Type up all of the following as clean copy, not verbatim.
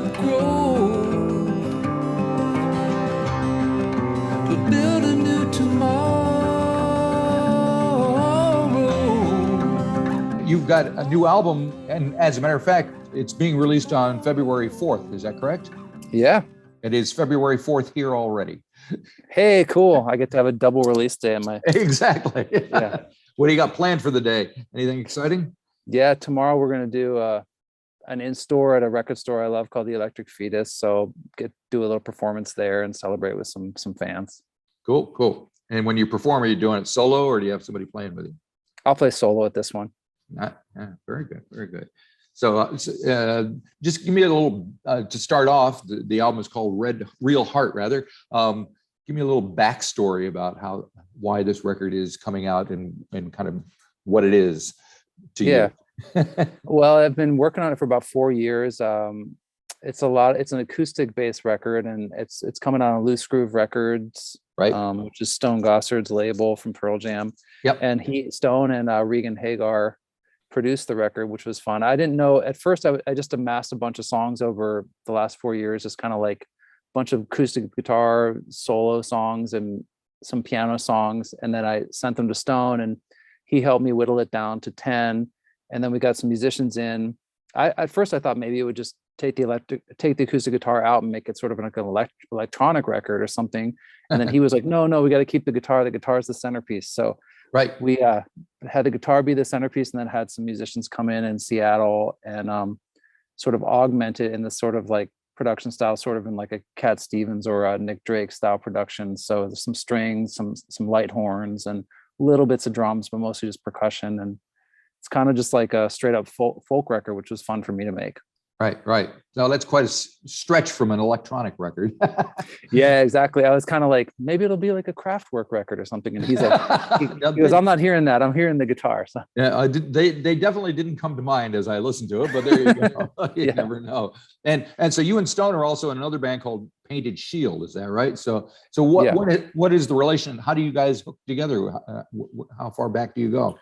love grow to build a new tomorrow. You've got a new album, and as a matter of fact, it's being released on February 4th. Is that correct? Yeah. It is February 4th here already. Hey, cool. I get to have a double release day in my... Exactly. Yeah. What do you got planned for the day? Anything exciting? Yeah, tomorrow we're going to do an in-store at a record store I love called the Electric Fetus. So do a little performance there and celebrate with some fans. Cool. And when you perform, are you doing it solo or do you have somebody playing with you? I'll play solo at this one. Very good. So just give me a little, to start off, the album is called Real Heart, rather. Give me a little backstory about why this record is coming out and kind of what it is to you. Well, I've been working on it for about 4 years. It's an acoustic based record, and it's coming out on Loose Groove Records, right? Which is Stone Gossard's label from Pearl Jam. Yep. And Stone and Regan Hagar produced the record, which was fun. I didn't know at first. I just amassed a bunch of songs over the last 4 years, just kind of like a bunch of acoustic guitar solo songs and some piano songs, and then I sent them to Stone, and he helped me whittle it down to 10. And then we got some musicians in. At first I thought maybe it would just take the acoustic guitar out and make it sort of like an electronic record or something. And then he was like, no, we got to keep the guitar. The guitar is the centerpiece. So right, we had the guitar be the centerpiece, and then had some musicians come in Seattle and sort of augment it in this sort of like production style, sort of in like a Cat Stevens or a Nick Drake style production. So there's some strings, some light horns, and little bits of drums, but mostly just percussion. And it's kind of just like a straight up folk record, which was fun for me to make. Right. No, that's quite a stretch from an electronic record. Yeah, exactly. I was kind of like, maybe it'll be like a Kraftwerk record or something. And he's like, he goes, I'm not hearing that. I'm hearing the guitar. So. Yeah, they definitely didn't come to mind as I listened to it, but there you go. You never know. And so you and Stone are also in another band called Painted Shield. Is that right? So what is the relation? How do you guys hook together? How far back do you go?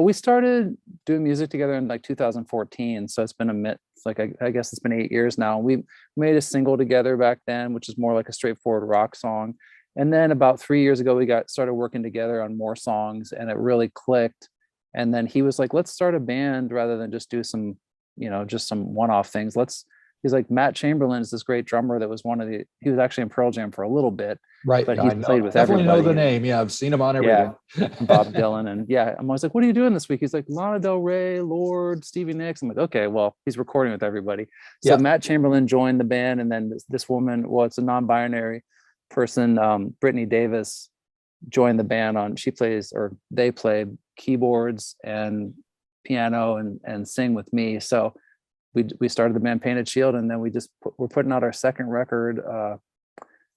We started doing music together in like 2014. So it's been I guess it's been 8 years now. We made a single together back then, which is more like a straightforward rock song. And then about 3 years ago, we started working together on more songs, and it really clicked. And then he was like, let's start a band rather than just do some, just some one-off things. He's like, Matt Chamberlain is this great drummer that was he was actually in Pearl Jam for a little bit. Right. But he's played with definitely everybody. Know the name. Yeah, I've seen him on everything. Yeah. Bob Dylan. And I'm always like, what are you doing this week? He's like, Lana Del Rey, Lord, Stevie Nicks. I'm like, okay, well, he's recording with everybody. So Matt Chamberlain joined the band, and then this woman, well, it's a non-binary person, Brittany Davis, joined the band they play keyboards and piano and sing with me. So we started the band Painted Shield, and then we're putting out our second record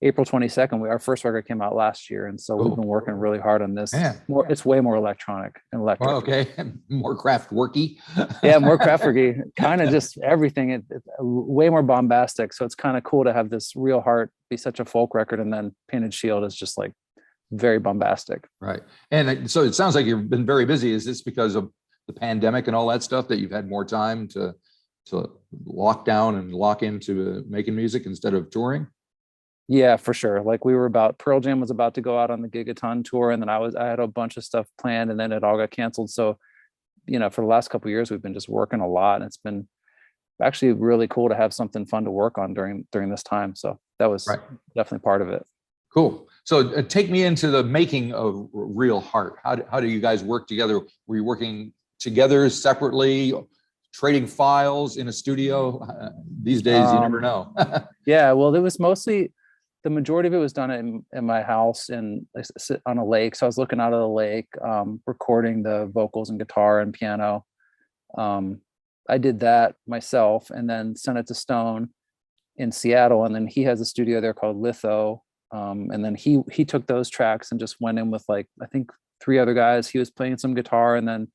April 22nd. Our first record came out last year, and so we've been working really hard on this. Yeah. It's way more electronic and electric. Oh, okay, more Kraftwerky. Yeah, more Kraftwerky. Kind of just everything. It's way more bombastic. So it's kind of cool to have this Real Heart be such a folk record, and then Painted Shield is just like very bombastic. Right, and so it sounds like you've been very busy. Is this because of the pandemic and all that stuff that you've had more time to lock down and lock into making music instead of touring? Yeah, for sure. Like Pearl Jam was about to go out on the Gigaton tour, and then I had a bunch of stuff planned, and then it all got canceled. So, for the last couple of years, we've been just working a lot, and it's been actually really cool to have something fun to work on during this time. So that was definitely part of it. Cool. So take me into the making of Real Heart. How do you guys work together? Were you working together, separately, trading files in a studio? These days, you never know. Yeah, well, it was mostly, the majority of it was done in my house on a lake. So I was looking out of the lake, recording the vocals and guitar and piano. I did that myself, and then sent it to Stone in Seattle. And then he has a studio there called Litho. And then he took those tracks and just went in with I think 3 other guys. He was playing some guitar, and then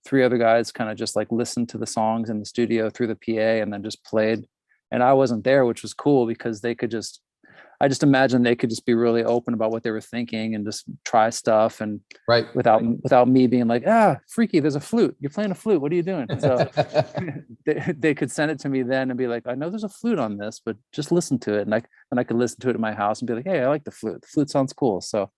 3 other guys kind of just listened to the songs in the studio through the PA and then just played. And I wasn't there, which was cool because they could just I just imagine they could just be really open about what they were thinking and just try stuff, and Right. without me being like, freaky, there's a flute, you're playing a flute, what are you doing? So they could send it to me then and be like, I know there's a flute on this, but just listen to it. And I could listen to it in my house and be like, hey, I like the flute sounds cool. So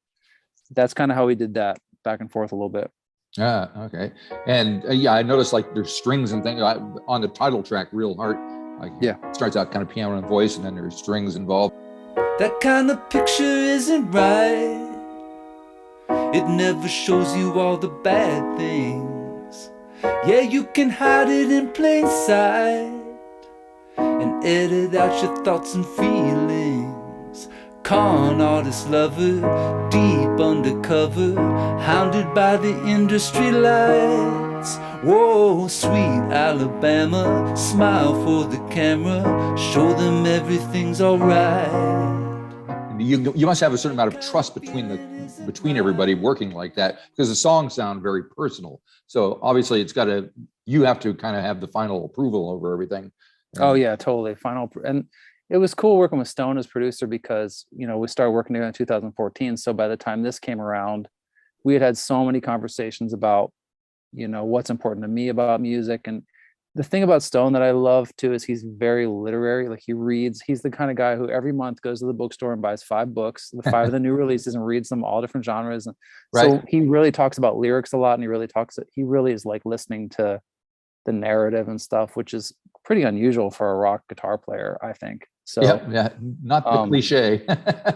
that's kind of how we did that, back and forth a little bit. Okay. And yeah, I noticed like there's strings and things on the title track, Real Heart. Like, yeah, it starts out kind of piano and voice, and then there's strings involved. That kind of picture isn't right. It never shows you all the bad things. Yeah, you can hide it in plain sight and edit out your thoughts and feelings. Con artist lover, deep undercover, hounded by the industry lights. Whoa, sweet Alabama, smile for the camera, show them everything's alright. You must have a certain amount of trust between everybody working like that, because the songs sound very personal. So obviously you have to kind of have the final approval over everything. Oh yeah, totally. And it was cool working with Stone as producer, because, we started working together in 2014. So by the time this came around, we had so many conversations about, what's important to me about music. And the thing about Stone that I love too is he's very literary. Like he's the kind of guy who every month goes to the bookstore and buys 5 books, the 5 of the new releases, and reads them, all different genres. And so he really talks about lyrics a lot, and he really is like listening to the narrative and stuff, which is pretty unusual for a rock guitar player, I think. So yeah, not the cliche.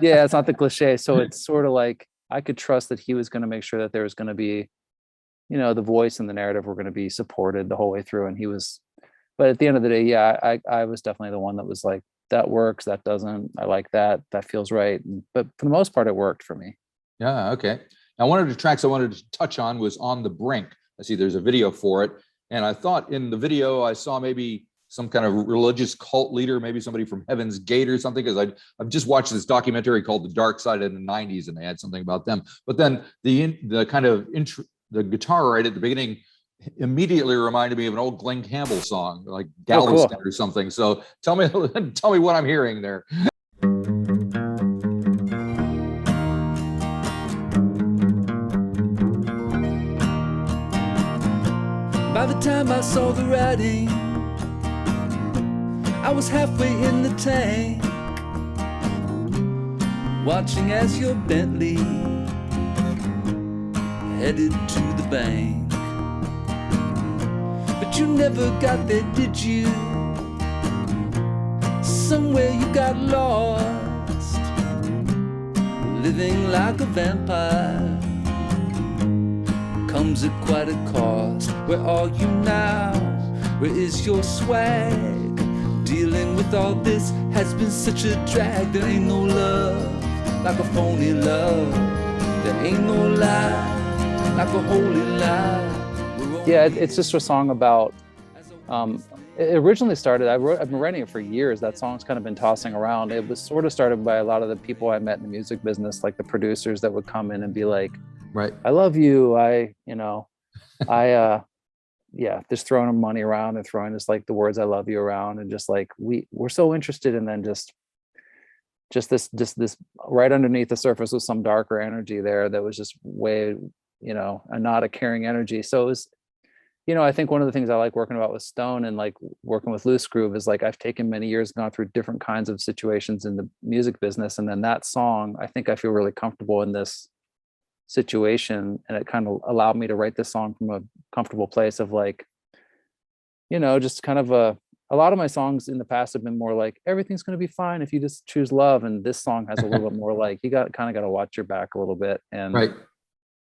Yeah, it's not the cliche. So it's sort of like I could trust that he was going to make sure that there was going to be, the voice and the narrative were going to be supported the whole way through. And he was, but at the end of the day, yeah, I was definitely the one that was like, that works, that doesn't, I like that feels right. But for the most part, it worked for me. Yeah, okay. Now, one of the tracks I wanted to touch on was On the Brink. I see there's a video for it. And I thought in the video, I saw maybe some kind of religious cult leader, maybe somebody from Heaven's Gate or something, because I've just watched this documentary called The Dark Side in the 90s, and they had something about them. But then the kind of the guitar right at the beginning immediately reminded me of an old Glenn Campbell song, like Galveston or something. So tell me what I'm hearing there. By the time I saw the writing, I was halfway in the tank, watching as your Bentley headed to the bank. But you never got there, did you? Somewhere you got lost, living like a vampire comes at quite a cost. Where are you now? Where is your swag? Dealing with all this has been such a drag. There ain't no love like a phony love. There ain't no lie like a holy lie. Yeah, it's just a song about, it originally started, I've been writing it for years. That song's kind of been tossing around. It was sort of started by a lot of the people I met in the music business, like the producers that would come in and be like, right, I love you. Just throwing them money around and throwing just like the words I love you around, and just like we're so interested in, then just this right underneath the surface was some darker energy there that was just way, and not a caring energy. So it was, I think one of the things I like working about with Stone and like working with Loose Groove is like I've taken many years, gone through different kinds of situations in the music business, and then that song, I think I feel really comfortable in this situation, and it kind of allowed me to write this song from a comfortable place of like, just kind of a lot of my songs in the past have been more like everything's going to be fine if you just choose love, and this song has a little bit more like you got to watch your back a little bit. And right,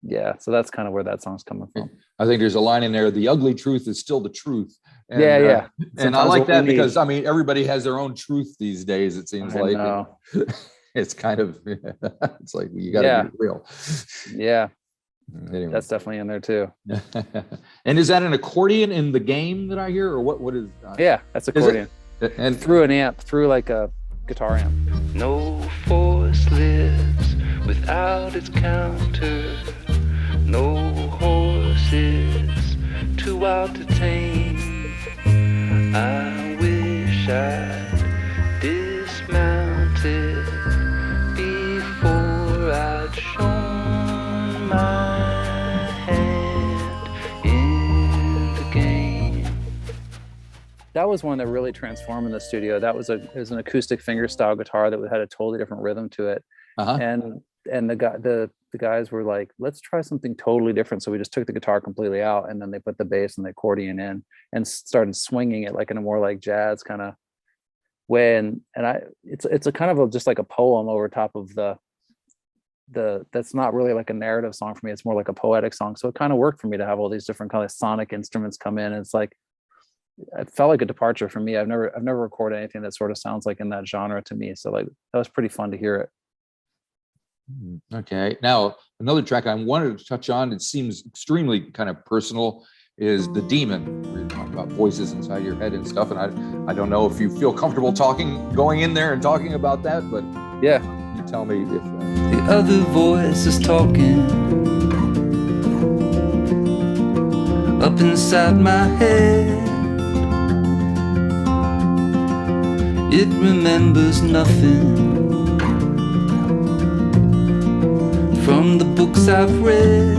yeah, so that's kind of where that song's coming from. I think there's a line in there, the ugly truth is still the truth. And, yeah. And I like that because everybody has their own truth these days, it seems like. It's kind of, it's like, you got to be real. Yeah. Anyway. That's definitely in there too. And is that an accordion in the game that I hear, or what is yeah, that's accordion. And through an amp, through like a guitar amp. No force lives without its counter. No horses too wild to tame. I wish I'd dismounted that was one that really transformed in the studio. That was it was an acoustic fingerstyle guitar that had a totally different rhythm to it. Uh-huh. And the guys were like, let's try something totally different. So we just took the guitar completely out, and then they put the bass and the accordion in and started swinging it like in a more like jazz kind of way. And it's a kind of just like a poem over top of the that's not really like a narrative song for me. It's more like a poetic song. So it kind of worked for me to have all these different kind of sonic instruments come in. It's like, it felt like a departure for me. I've never recorded anything that sort of sounds like in that genre to me. So like, that was pretty fun to hear it. Okay. Now, another track I wanted to touch on, it seems extremely kind of personal, is The Demon. We're talking about voices inside your head and stuff. And I don't know if you feel comfortable going in there and talking about that, but yeah, you tell me if the other voice is talking up inside my head. It remembers nothing from the books I've read.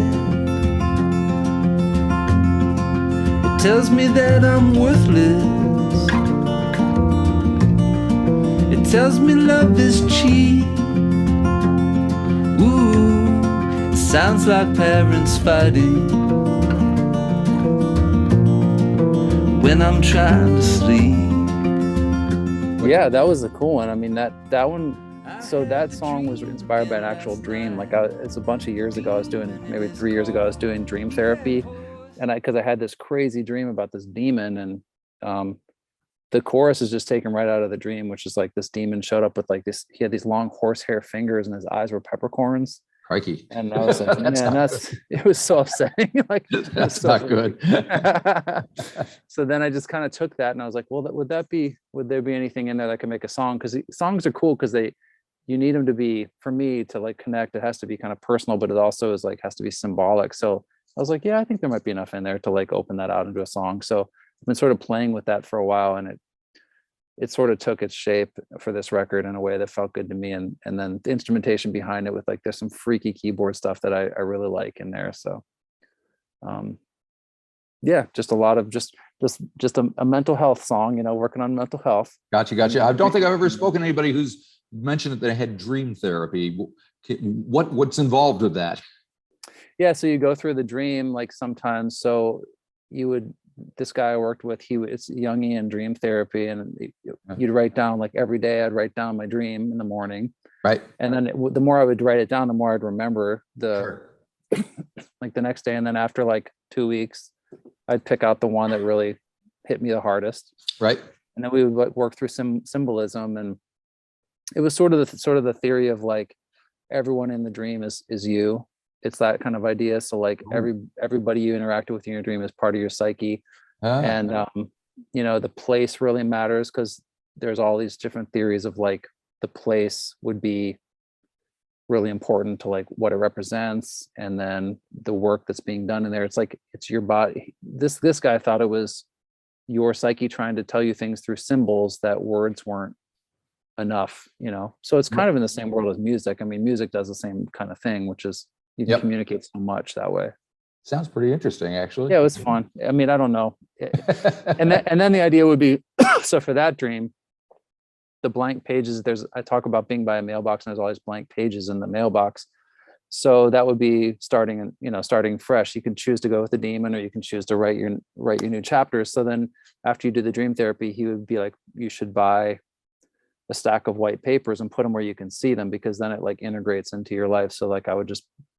It tells me that I'm worthless. It tells me love is cheap. Ooh, it sounds like parents fighting when I'm trying to sleep. Yeah, that was a cool one. I mean, that one. So that song was inspired by an actual dream. Like it's a bunch of years ago. I was doing, maybe 3 years ago, I was doing dream therapy, and because I had this crazy dream about this demon, and the chorus is just taken right out of the dream, which is like this demon showed up with like this. He had these long horsehair fingers, and his eyes were peppercorns. crikey. And I was like, man, it was so upsetting. Like, That's so not good. So then I just kind of took that, and I was like, well, would there be anything in there that could make a song? Because songs are cool because you need them to be, for me to like connect, it has to be kind of personal, but it also is like has to be symbolic. So I was like, yeah, I think there might be enough in there to like open that out into a song. So I've been sort of playing with that for a while, and it sort of took its shape for this record in a way that felt good to me. And then the instrumentation behind it with like, there's some freaky keyboard stuff that I really like in there. So yeah, just a lot of just a mental health song, working on mental health. Gotcha. I don't think I've ever spoken to anybody who's mentioned that they had dream therapy. What's involved with that? Yeah, so you go through the dream like sometimes. So this guy I worked with, it's Jungian dream therapy, and you'd write down, like every day I'd write down my dream in the morning. Right. And then the more I would write it down, the more I'd remember Sure. like the next day. And then after like 2 weeks, I'd pick out the one that really hit me the hardest. Right. And then we would like work through some symbolism, and it was sort of the theory of like everyone in the dream is you. It's that kind of idea. So like everybody you interacted with in your dream is part of your psyche. And the place really matters, because there's all these different theories of like the place would be really important to like what it represents, and then the work that's being done in there. It's like it's your body. This guy thought it was your psyche trying to tell you things through symbols that words weren't enough. So it's kind of in the same world as music. I mean, music does the same kind of thing, which is you can communicate so much that way. Sounds pretty interesting, actually. Yeah, it was fun. I mean, I don't know. And then the idea would be, so for that dream, the blank pages, I talk about being by a mailbox, and there's all these blank pages in the mailbox. So that would be starting fresh. You can choose to go with the demon, or you can choose to write your new chapters. So then after you do the dream therapy, he would be like, you should buy a stack of white papers and put them where you can see them, because then it like integrates into your life. So like I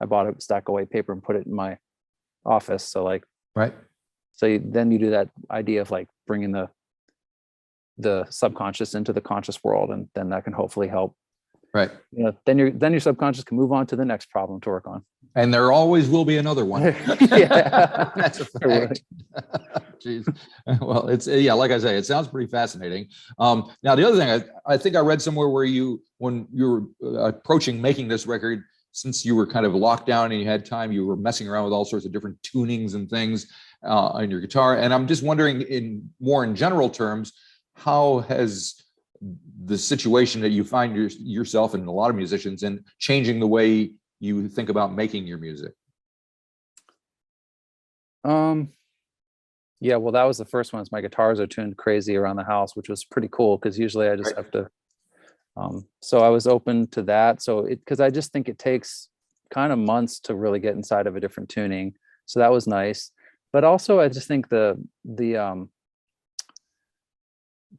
bought a stack of white paper and put it in my office. So like, right. So then you do that idea of like bringing the subconscious into the conscious world, and then that can hopefully help. Right. Then your subconscious can move on to the next problem to work on. And there always will be another one. Yeah. That's a fact. Jeez. Well, like I say, it sounds pretty fascinating. Now, the other thing, I think I read somewhere where when you were approaching making this record, since you were kind of locked down and you had time, you were messing around with all sorts of different tunings and things on your guitar. And I'm just wondering, in general terms, how has the situation that you find yourself and a lot of musicians in changing the way you think about making your music? Yeah, well, that was the first one. My guitars are tuned crazy around the house, which was pretty cool because usually I just Right. have to. So I was open to that. So because I just think it takes kind of months to really get inside of a different tuning. So that was nice. But also I just think the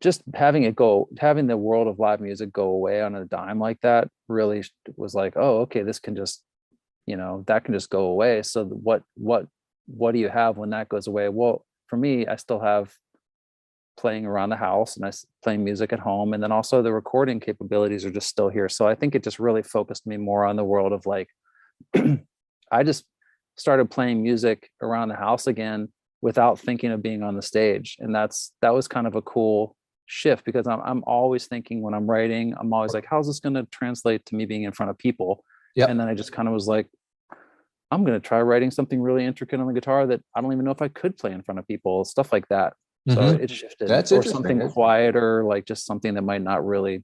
just having the world of live music go away on a dime like that really was like, oh, okay, this can just, that can just go away. So what do you have when that goes away? Well, for me, I still have playing around the house and playing music at home. And then also the recording capabilities are just still here. So I think it just really focused me more on the world of like, I just started playing music around the house again without thinking of being on the stage. And that was kind of a cool shift because I'm always thinking when I'm writing, I'm always like, how's this going to translate to me being in front of people? Yep. And then I just kind of was like, I'm going to try writing something really intricate on the guitar that I don't even know if I could play in front of people, stuff like that. So it shifted. That's or interesting. Something quieter, like just something that might not really.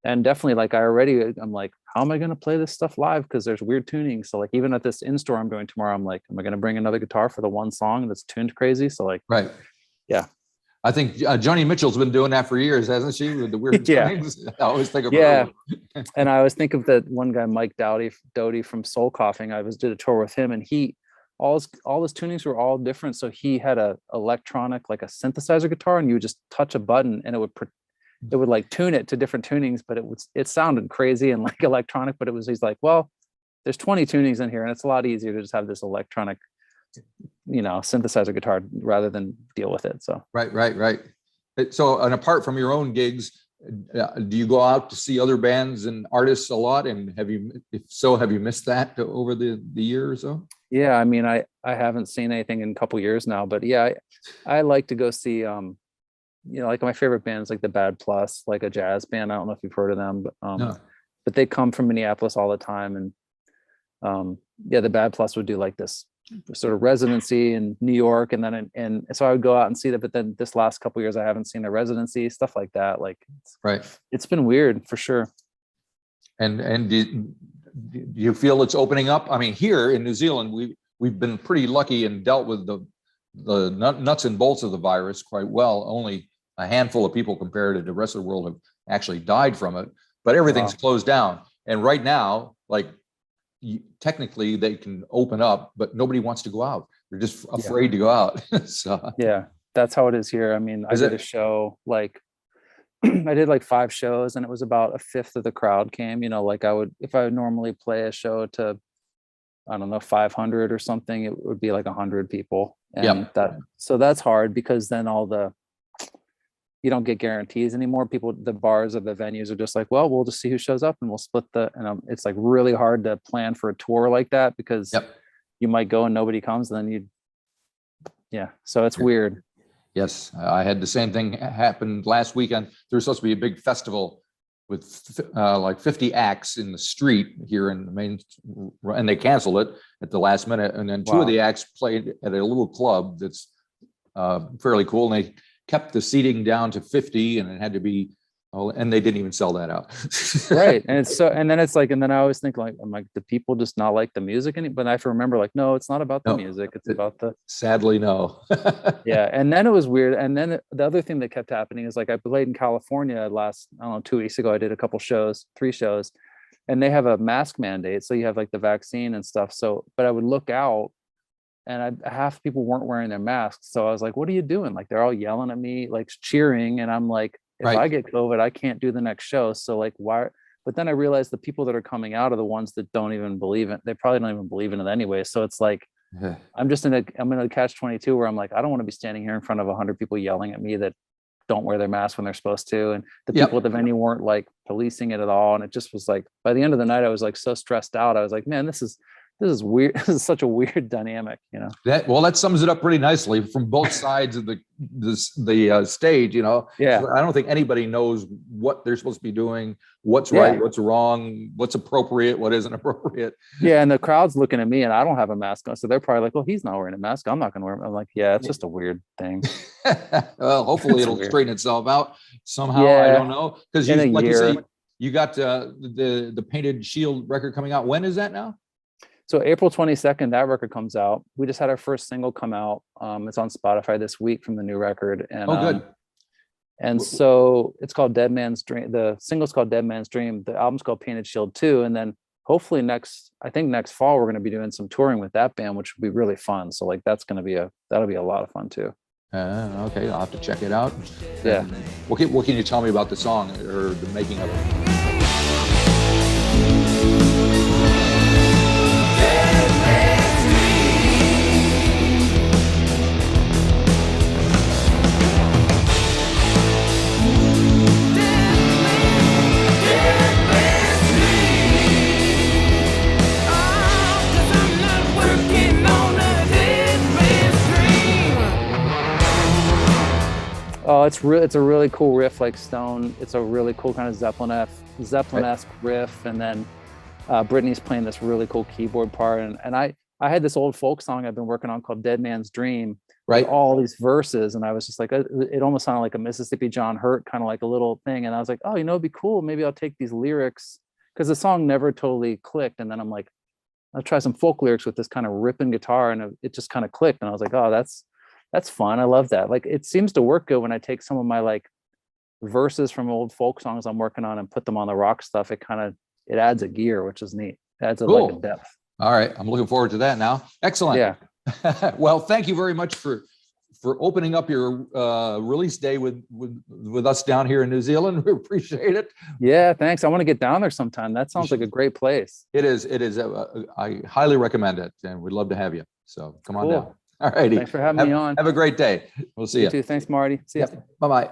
And definitely like I'm like, how am I going to play this stuff live? Because there's weird tuning. So like even at this in-store I'm doing tomorrow, I'm like, am I going to bring another guitar for the one song that's tuned crazy? So like, right. Yeah. I think Joni Mitchell's been doing that for years, hasn't she? With the weird things. I always think of her. And I always think of that one guy, Mike Doughty from Soul Coughing. I did a tour with him, and all his tunings were all different. So he had a electronic, like a synthesizer guitar, and you would just touch a button, and it would like tune it to different tunings, but it sounded crazy and like electronic. But he's like, well, there's 20 tunings in here, and it's a lot easier to just have this electronic synthesizer guitar rather than deal with it. So right. So, and apart from your own gigs, do you go out to see other bands and artists a lot? And if so, have you missed that over the year or so? Yeah, I mean, I haven't seen anything in a couple years now, but yeah, I like to go see like my favorite bands like the Bad Plus, like a jazz band. I don't know if you've heard of them, but they come from Minneapolis all the time, and the Bad Plus would do like this sort of residency in New York, and then and so I would go out and see that. But then this last couple of years, I haven't seen the residency stuff like that. Like, it's been weird for sure. And do you feel it's opening up? I mean, here in New Zealand, we've been pretty lucky and dealt with the nuts and bolts of the virus quite well. Only a handful of people compared to the rest of the world have actually died from it. But everything's closed down, and right now, like, technically they can open up, but nobody wants to go out. They're just afraid to go out. So yeah, that's how it is here. I mean, I did a show, like I did like 5 shows, and it was about a fifth of the crowd came. Like if I would normally play a show to, I don't know, 500 or something, it would be like 100 people. And so that's hard because then you don't get guarantees anymore. The bars or the venues are just like, well, we'll just see who shows up and we'll split and it's like really hard to plan for a tour like that because you might go and nobody comes, and then so it's weird. Yes, I had the same thing happen last weekend. There was supposed to be a big festival with like 50 acts in the street here in the main, and they canceled it at the last minute. And then 2 of the acts played at a little club that's fairly cool, and they kept the seating down to 50, and it had to be, and they didn't even sell that out. Right. And then I always think like, I'm like, do people just not like the music? But I have to remember, like, no, it's not about the music. It's about sadly, no. Yeah. And then it was weird. And then the other thing that kept happening is like, I played in California last, I don't know, 2 weeks ago, I did a couple shows, 3 shows, and they have a mask mandate. So you have like the vaccine and stuff. So, but I would look out, and half people weren't wearing their masks. So I was like, what are you doing? Like, they're all yelling at me, like cheering. And I'm like, if I get COVID, I can't do the next show. So like, why? But then I realized the people that are coming out are the ones that don't even believe it. They probably don't even believe in it anyway. So it's like, I'm in a catch-22 where I'm like, I don't want to be standing here in front of 100 people yelling at me that don't wear their mask when they're supposed to. And the people at the venue weren't like policing it at all. And it just was like, by the end of the night, I was like so stressed out. I was like, man, this is weird. This is such a weird dynamic, That sums it up pretty nicely from both sides of the stage, So I don't think anybody knows what they're supposed to be doing, what's right, what's wrong, what's appropriate, what isn't appropriate. Yeah, and the crowd's looking at me, and I don't have a mask on, so they're probably like, "Well, he's not wearing a mask. I'm not going to wear it." I'm like, "Yeah, it's just a weird thing." Well, hopefully it'll straighten itself out somehow. I don't know, because you say, you got the Painted Shield record coming out. When is that now? So April 22nd, that record comes out. We just had our first single come out. It's on Spotify this week from the new record. And good. And so it's called Dead Man's Dream. The single's called Dead Man's Dream. The album's called Painted Shield 2. And then hopefully next fall, we're going to be doing some touring with that band, which will be really fun. So like, that'll be a lot of fun too. Okay, I'll have to check it out. Yeah. What can you tell me about the song or the making of it? Oh, it's a really cool riff, like Stone. It's a really cool kind of Zeppelin-esque riff, and then Brittany's playing this really cool keyboard part. And I had this old folk song I've been working on called Dead Man's Dream, right? All these verses, and I was just like, it almost sounded like a Mississippi John Hurt kind of like a little thing. And I was like, oh, it'd be cool. Maybe I'll take these lyrics, because the song never totally clicked. And then I'm like, I'll try some folk lyrics with this kind of ripping guitar, and it just kind of clicked. And I was like, oh, that's fun. I love that. Like, it seems to work good when I take some of my like verses from old folk songs I'm working on and put them on the rock stuff. It adds a gear, which is neat. It adds cool. like a depth. All right. I'm looking forward to that now. Excellent. Yeah. Well, thank you very much for opening up your release day with us down here in New Zealand. We appreciate it. Yeah, thanks. I want to get down there sometime. That sounds like a great place. It is. I highly recommend it, and we'd love to have you. So come on down. All righty. Thanks for having me on. Have a great day. We'll see you. You too. Thanks, Marty. See ya. Bye-bye.